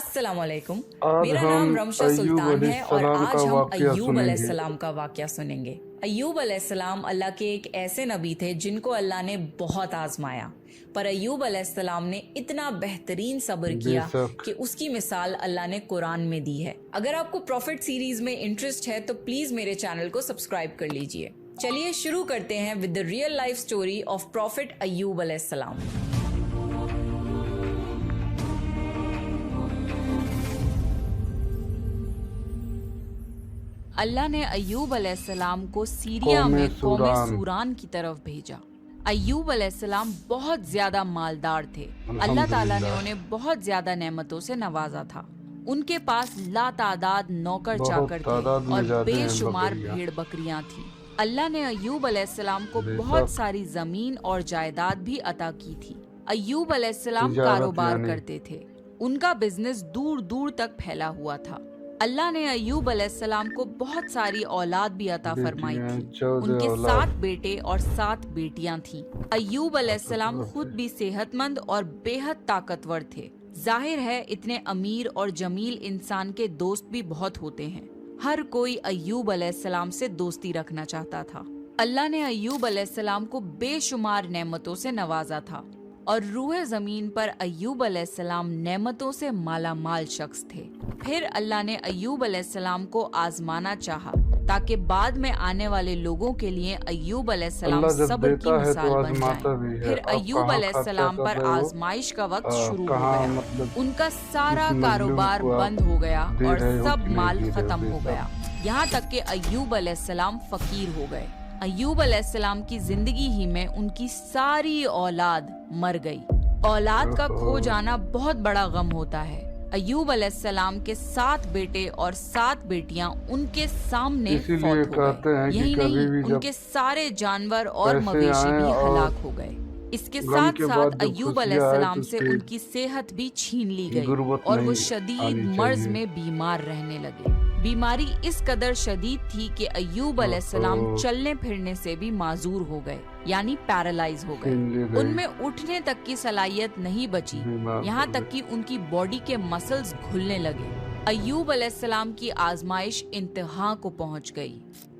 अस्सलाम वालेकुम। आज मेरा हम नाम रमशा अय्यूब सुल्तान है और अलैहिस्सलाम आज का हम वाक़या अय्यूब सुनेंगे। अलैहिस्सलाम का वाक़या सुनेंगे। अय्यूब अलैहिस्सलाम अल्लाह के एक ऐसे नबी थे जिनको अल्लाह ने बहुत आजमाया, पर अय्यूब अलैहिस्सलाम ने इतना बेहतरीन सब्र किया बेशक कि उसकी मिसाल अल्लाह ने कुरान में दी है। अगर आपको प्रॉफिट सीरीज में इंटरेस्ट है तो प्लीज मेरे चैनल को सब्सक्राइब कर लीजिए। चलिए शुरू करते हैं with the real life story of prophet Ayyub अलैहिस्सलाम। अल्लाह ने अय्यूब अलैहिस्सलाम को सीरिया में कौम सूरान की तरफ भेजा। अय्यूब अलैहिस्सलाम बहुत ज्यादा मालदार थे। अल्लाह ताला ने उन्हें बहुत ज्यादा नेमतों से नवाजा था। उनके पास लातादाद नौकर चाकर थे और बेशुमार भेड़ बकरियां थी। अल्लाह ने अय्यूब अलैहिस्सलाम को बहुत सारी जमीन और जायदाद भी अता की थी। अय्यूब अलैहिस्सलाम कारोबार करते थे। उनका बिजनेस दूर दूर तक फैला हुआ था। अल्लाह ने अय्यूब अलैहिस्सलाम को बहुत सारी औलाद भी अता फरमाई थी। उनके 7 बेटे और 7 बेटियां थीं। अय्यूब अलैहिस्सलाम खुद भी सेहतमंद और बेहद ताकतवर थे। जाहिर है इतने अमीर और जमील इंसान के दोस्त भी बहुत होते हैं। हर कोई अय्यूब अलैहिस्सलाम से दोस्ती रखना चाहता था। अल्लाह ने अय्यूब अलैहिस्सलाम को बेशुमार नेमतों से नवाजा था और रूह जमीन पर अय्यूब अलैहिस्सलाम नेमतों से माला माल शख्स थे। फिर अल्लाह ने अय्यूब अलैहिस्सलाम को आजमाना चाहा ताकि बाद में आने वाले लोगों के लिए अय्यूब अलैहिस्सलाम सब्र की मिसाल बन जाएं। फिर अय्यूब अलैहिस्सलाम पर आजमाइश का वक्त शुरू हो गया। उनका सारा कारोबार बंद हो गया और सब माल खत्म हो गया। यहाँ तक कि अय्यूब अलैहिस्सलाम फकीर हो गए। अय्यूब अलैहिस्सलाम की जिंदगी ही में उनकी सारी औलाद मर गई। औलाद का खो जाना बहुत बड़ा गम होता है। अय्यूब अलैहिस्सलाम के 7 बेटे और 7 बेटियां उनके सामने फौत हो गए। यही नहीं, उनके सारे जानवर और मवेशी भी हलाक हो गए। इसके साथ साथ अय्यूब अलैहिस्सलाम से उनकी सेहत भी छीन ली गई और वो शदीद मर्ज में बीमार रहने लगे। बीमारी इस कदर शदीद थी कि अय्यूब अलैहिस्सलाम चलने फिरने से भी माजूर हो गए, यानी पैरालाइज हो गए। उनमें उठने तक की सलाहियत नहीं बची, यहाँ तक कि उनकी बॉडी के मसल्स घुलने लगे। अय्यूब अलैहिस्सलाम की आजमाइश इंतहा को पहुँच गई।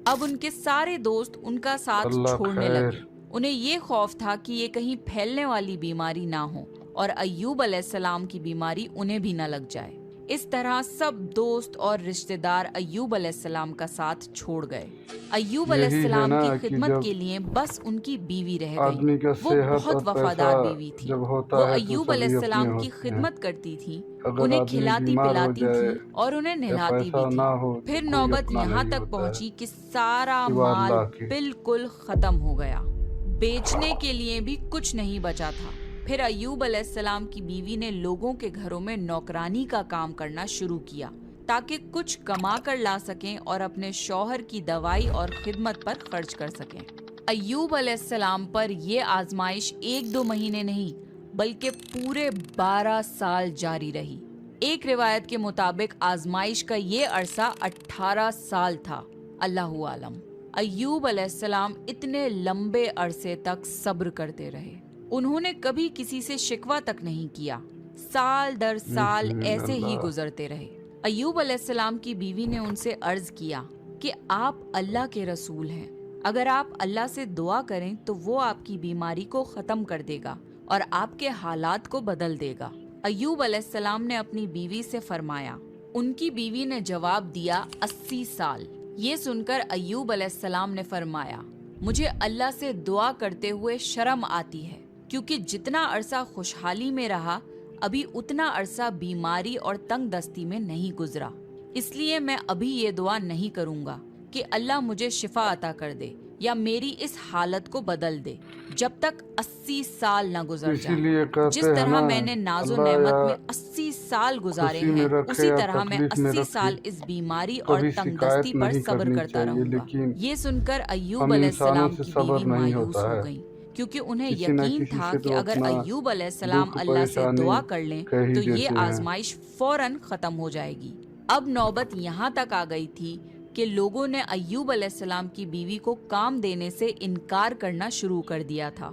अब उनके सारे दोस्त उनका साथ छोड़ने लगे। उन्हें ये खौफ था कि ये कहीं फैलने वाली बीमारी ना हो और अय्यूब अलैहिस्सलाम की बीमारी उन्हें भी न लग जाए। इस तरह सब दोस्त और रिश्तेदार अय्यूब अलैहिस्सलाम का साथ छोड़ गए। अय्यूब अलैहिस्सलाम की खिदमत के लिए बस उनकी बीवी रह गई। वो बहुत वफादार बीवी थी। वो अय्यूब अलैहिस्सलाम की खिदमत करती थी, उन्हें खिलाती पिलाती थी और उन्हें नहलाती भी थी। फिर नौबत यहाँ तक पहुँची कि सारा माल बिल्कुल खत्म हो गया। बेचने के लिए भी कुछ नहीं बचा था। फिर अय्यूब अलैहिस्सलाम की बीवी ने लोगों के घरों में नौकरानी का काम करना शुरू किया ताकि कुछ कमा कर ला सकें और अपने शौहर की दवाई और खिदमत पर खर्च कर सकें। अय्यूब अलैहिस्सलाम पर ये आजमाइश 1-2 महीने नहीं बल्कि पूरे 12 साल जारी रही। एक रिवायत के मुताबिक आजमाइश का ये अरसा 18 साल था। अल्लाहु आलम। अय्यूब अलैहिस्सलाम इतने लंबे अरसे तक सब्र करते रहे। उन्होंने कभी किसी से शिकवा तक नहीं किया। साल दर साल ऐसे ही गुजरते रहे। अय्यूब अलैहिस्सलाम की बीवी ने उनसे अर्ज किया कि आप अल्लाह के रसूल हैं। अगर आप अल्लाह से दुआ करें तो वो आपकी बीमारी को खत्म कर देगा और आपके हालात को बदल देगा। अय्यूब अलैहिस्सलाम ने अपनी बीवी से फरमाया। उनकी बीवी ने जवाब दिया 80 साल। ये सुनकर अय्यूब अलैहिस्सलाम ने फरमाया, मुझे अल्लाह से दुआ करते हुए शर्म आती है क्योंकि जितना अरसा खुशहाली में रहा अभी उतना अरसा बीमारी और तंग दस्ती में नहीं गुजरा। इसलिए मैं अभी ये दुआ नहीं करूँगा कि अल्लाह मुझे शिफा अता कर दे या मेरी इस हालत को बदल दे जब तक 80 साल न गुजर जाए। जिस तरह मैंने नाजो नेमत में 80 साल गुजारे हैं उसी तरह मैं 80 साल इस बीमारी और तंगदस्ती पर सब्र करता रहूंगा। ये सुनकर अय्यूब अलैहिस्सलाम की बीवी मायूस हो गई क्योंकि उन्हें यकीन था कि अगर अय्यूब अलैहिस्सलाम अल्लाह से दुआ कर लें तो ये आजमाइश फौरन खत्म हो जाएगी। अब नौबत यहाँ तक आ गई थी कि लोगों ने अय्यूब अलैहिस्सलाम की बीवी को काम देने से इनकार करना शुरू कर दिया था।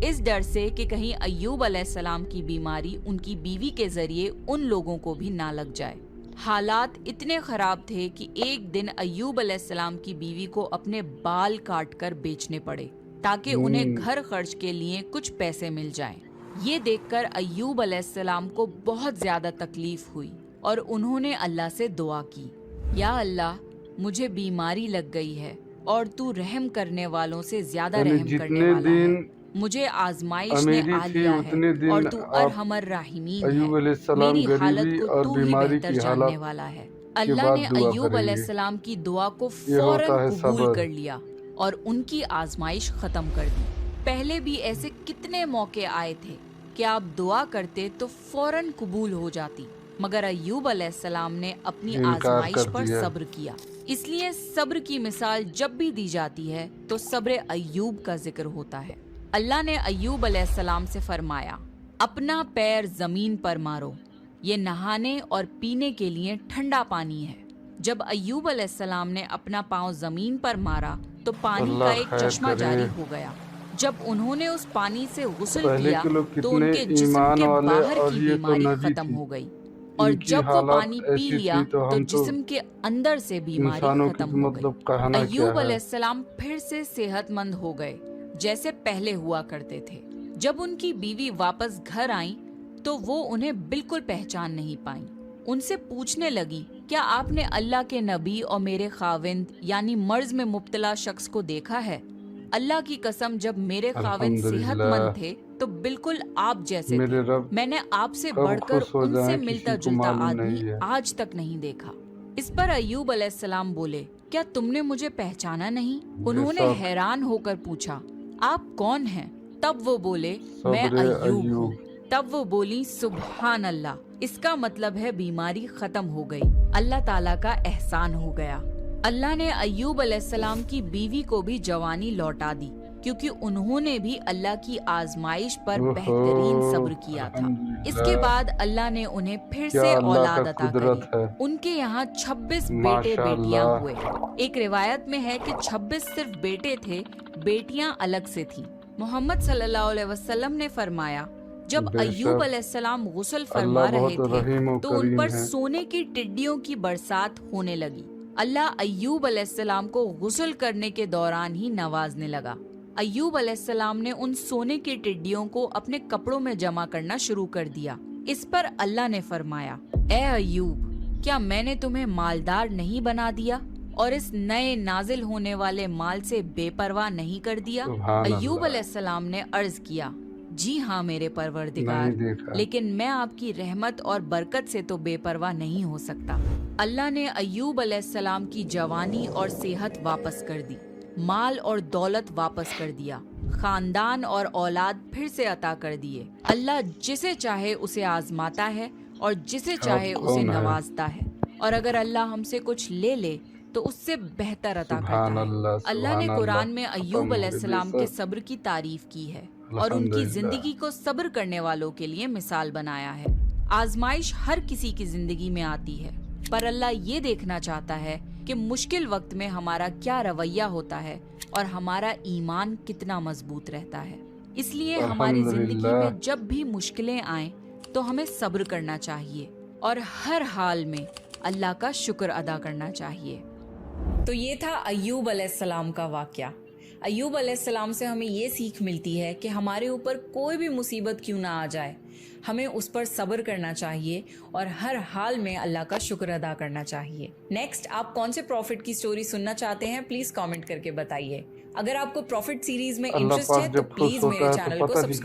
اس ڈر سے کہ کہیں ایوب علیہ السلام کی بیماری ان کی بیوی کے ذریعے ان لوگوں کو بھی نہ لگ جائے۔ حالات اتنے خراب تھے کہ ایک دن ایوب علیہ السلام کی بیوی کو اپنے بال کاٹ کر بیچنے پڑے تاکہ انہیں گھر خرچ کے لیے کچھ پیسے مل جائیں۔ یہ دیکھ کر ایوب علیہ السلام کو بہت زیادہ تکلیف ہوئی اور انہوں نے اللہ سے دعا کی، یا اللہ مجھے بیماری لگ گئی ہے اور تو رحم کرنے والوں سے زیادہ رحم کرنے والا ہے، مجھے آزمائش نے آ لیا ہے اور تو ارحم الراحمین ہے، میری حالت کو تو ہی بہتر جاننے والا ہے۔ اللہ نے ایوب علیہ السلام کی دعا کو فوراً قبول کر لیا اور ان کی آزمائش ختم کر دی۔ پہلے بھی ایسے کتنے موقع آئے تھے کہ آپ دعا کرتے تو فوراً قبول ہو جاتی، مگر ایوب علیہ السلام نے اپنی آزمائش پر صبر کیا۔ اس لیے صبر کی مثال جب بھی دی جاتی ہے تو صبر ایوب کا ذکر ہوتا ہے۔ اللہ نے ایوب علیہ السلام سے فرمایا، اپنا پیر زمین پر مارو، یہ نہانے اور پینے کے لیے ٹھنڈا پانی ہے۔ جب ایوب علیہ السلام نے اپنا پاؤں زمین پر مارا تو پانی کا ایک چشمہ جاری ہو گیا۔ جب انہوں نے اس پانی سے غسل کیا تو ان کے جسم کے باہر کی بیماری ختم ہو گئی، اور جب وہ پانی پی لیا تو جسم کے اندر سے بیماری ختم ہو گئی۔ ایوب علیہ السلام پھر سے صحت مند ہو گئے جیسے پہلے ہوا کرتے تھے۔ جب ان کی بیوی واپس گھر آئیں تو وہ انہیں بالکل پہچان نہیں پائیں۔ ان سے پوچھنے لگی، کیا آپ نے اللہ کے نبی اور میرے خاوند یعنی مرض میں مبتلا شخص کو دیکھا ہے؟ اللہ کی قسم جب میرے خاوند صحت مند تھے تو بالکل آپ جیسے تھے، میں نے آپ سے بڑھ کر ان سے ملتا جلتا آدمی آج تک نہیں دیکھا۔ اس پر ایوب علیہ السلام بولے، کیا تم نے مجھے پہچانا نہیں؟ انہوں نے حیران ہو کر پوچھا، آپ کون ہیں؟ تب وہ بولے، میں ایوب ہوں۔ تب وہ بولی، سبحان اللہ، اس کا مطلب ہے بیماری ختم ہو گئی، اللہ تعالیٰ کا احسان ہو گیا۔ اللہ نے ایوب علیہ السلام کی بیوی کو بھی جوانی لوٹا دی، کیونکہ انہوں نے بھی اللہ کی آزمائش پر بہترین صبر کیا تھا۔ اس کے بعد اللہ نے انہیں پھر سے اولاد عطا کری۔ ان کے یہاں 26 بیٹے بیٹیاں ہوئے۔ ایک روایت میں ہے کہ 26 صرف بیٹے تھے، بیٹیاں الگ سے تھیں۔ محمد صلی اللہ علیہ وسلم نے فرمایا، جب ایوب علیہ السلام غسل فرما رہے تھے تو ان پر سونے کی ٹڈیوں کی برسات ہونے لگی۔ اللہ ایوب علیہ السلام کو غسل کرنے کے دوران ہی نوازنے لگا۔ ایوب علیہ السلام نے ان سونے کی ٹڈیوں کو اپنے کپڑوں میں جمع کرنا شروع کر دیا۔ اس پر اللہ نے فرمایا، اے ایوب، کیا میں نے تمہیں مالدار نہیں بنا دیا اور اس نئے نازل ہونے والے مال سے بے پرواہ نہیں کر دیا؟ ایوب علیہ السلام نے عرض کیا، جی ہاں میرے پروردگار، لیکن میں آپ کی رحمت اور برکت سے تو بے پرواہ نہیں ہو سکتا۔ اللہ نے ایوب علیہ السلام کی جوانی اور صحت واپس کر دی، مال اور دولت واپس کر دیا، خاندان اور اولاد پھر سے عطا کر دیے۔ اللہ جسے چاہے اسے آزماتا ہے اور جسے چاہے اسے نوازتا ہے، اور اگر اللہ ہم سے کچھ لے لے تو اس سے بہتر عطا کرتا ہے۔ اللہ نے قرآن میں ایوب علیہ السلام کے صبر کی تعریف کی ہے اور ان کی زندگی کو صبر کرنے والوں کے لیے مثال بنایا ہے۔ آزمائش ہر کسی کی زندگی میں آتی ہے، پر اللہ یہ دیکھنا چاہتا ہے کہ مشکل وقت میں ہمارا کیا رویہ ہوتا ہے اور ہمارا ایمان کتنا مضبوط رہتا ہے۔ اس لیے ہماری زندگی میں جب بھی مشکلیں آئیں تو ہمیں صبر کرنا چاہیے اور ہر حال میں اللہ کا شکر ادا کرنا چاہیے۔ تو یہ تھا ایوب علیہ السلام کا واقعہ۔ ایوب علیہ السلام سے ہمیں یہ سیکھ ملتی ہے کہ ہمارے اوپر کوئی بھی مصیبت کیوں نہ آ جائے، ہمیں اس پر صبر کرنا چاہیے اور ہر حال میں اللہ کا شکر ادا کرنا چاہیے۔ نیکسٹ آپ کون سے پروفٹ کی سٹوری سننا چاہتے ہیں پلیز کامنٹ کر کے بتائیے۔ اگر آپ کو پروفٹ سیریز میں انٹرسٹ ہے تو پلیز میرے چینل کو سبسکرائب